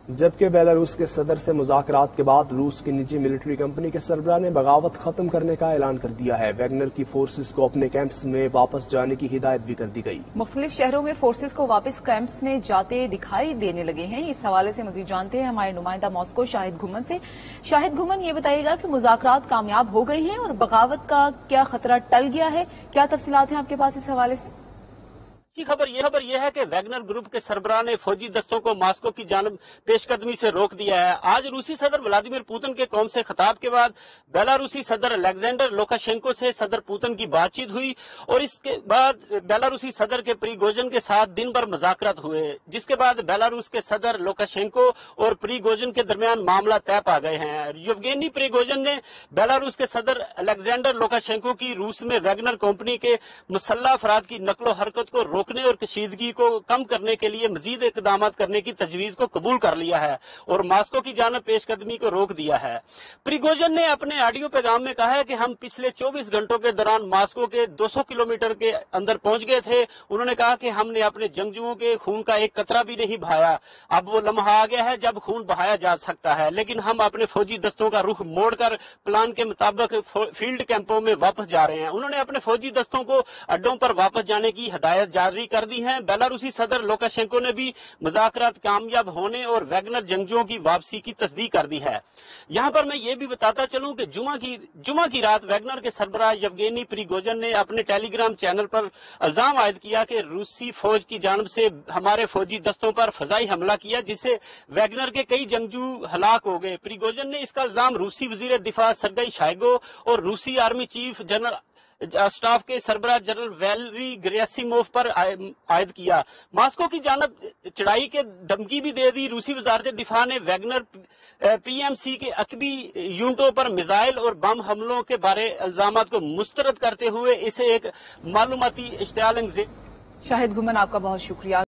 جبکہ بیلاروس کے صدر سے مذاکرات کے بعد روس کی نجی ملٹری کمپنی کے سربراہ نے بغاوت ختم کرنے کا اعلان کر دیا ہے۔ ویگنر کی فورسز کو اپنے کیمپس میں واپس جانے کی ہدایت بھی کر دی گئی۔ مختلف شہروں میں فورسز کو واپس کیمپس میں جاتے دکھائی دینے لگے ہیں۔ اس حوالے سے مزید جانتے ہیں ہمارے نمائندہ ماسکو شاہد گھمن سے۔ شاہد گھمن، یہ بتائیے گا کہ مذاکرات کامیاب ہو گئے ہیں اور بغاوت کا کیا خطرہ ٹل گیا ہے؟ کیا تفصیلات ہیں آپ کے پاس اس حوالے سے؟ خبر یہ ہے کہ ویگنر گروپ کے سربراہ نے فوجی دستوں کو ماسکو کی جانب پیش قدمی سے روک دیا ہے۔ آج روسی صدر ولادیمیر پوتن کے قوم سے خطاب کے بعد بیلاروسی صدر الیگزینڈر لوکاشینکو سے صدر پوتن کی بات چیت ہوئی اور اس کے بعد بیلاروسی صدر کے پریگوجن کے ساتھ دن بھر مذاکرات ہوئے، جس کے بعد بیلاروس کے صدر لوکاشینکو اور پریگوجن کے درمیان معاملہ طے پا گئے ہیں۔ یوگینی پریگوجن نے بیلاروس کے صدر الیگزینڈر لوکاشینکو کی روس میں ویگنر کمپنی کے مسلح افراد کی نقل و حرکت کو روکنے اور کشیدگی کو کم کرنے کے لیے مزید اقدامات کرنے کی تجویز کو قبول کر لیا ہے اور ماسکو کی جانب پیش قدمی کو روک دیا ہے۔ پریگوجن نے اپنے آڈیو پیغام میں کہا ہے کہ ہم پچھلے 24 گھنٹوں کے دوران ماسکو کے 200 کلومیٹر کے اندر پہنچ گئے تھے۔ انہوں نے کہا کہ ہم نے اپنے جنگجوؤں کے خون کا ایک قطرہ بھی نہیں بہایا۔ اب وہ لمحہ آ گیا ہے جب خون بہایا جا سکتا ہے، لیکن ہم اپنے فوجی دستوں کا رخ موڑ کر پلان کے مطابق فیلڈ کیمپوں میں واپس جا رہے ہیں۔ انہوں نے اپنے فوجی دستوں کو اڈوں پر واپس جانے کی ہدایت جاری کر دی ہے۔ بیلاروسی صدر لوکاشینکو نے بھی مذاکرات کامیاب ہونے اور ویگنر جنگجوؤں کی واپسی کی تصدیق کر دی ہے۔ یہاں پر میں یہ بھی بتاتا چلوں کہ جمعہ کی رات ویگنر کے سربراہ یوگینی پریگوجن نے اپنے ٹیلی گرام چینل پر الزام عائد کیا کہ روسی فوج کی جانب سے ہمارے فوجی دستوں پر فضائی حملہ کیا، جس سے ویگنر کے کئی جنگجو ہلاک ہو گئے۔ پریگوجن نے اس کا الزام روسی وزیر دفاع سرگئی شائگو اور روسی آرمی چیف جنرل اسٹاف کے سربراہ جنرل ویلری گریسیموف پر عائد کیا۔ ماسکو کی جانب چڑھائی کے دھمکی بھی دے دی۔ روسی وزارت دفاع نے ویگنر پی ایم سی کے عقبی یونٹوں پر میزائل اور بم حملوں کے بارے الزامات کو مسترد کرتے ہوئے اسے ایک معلوماتی اشتعال انگیز۔ شاہد گھمن، آپ کا بہت شکریہ۔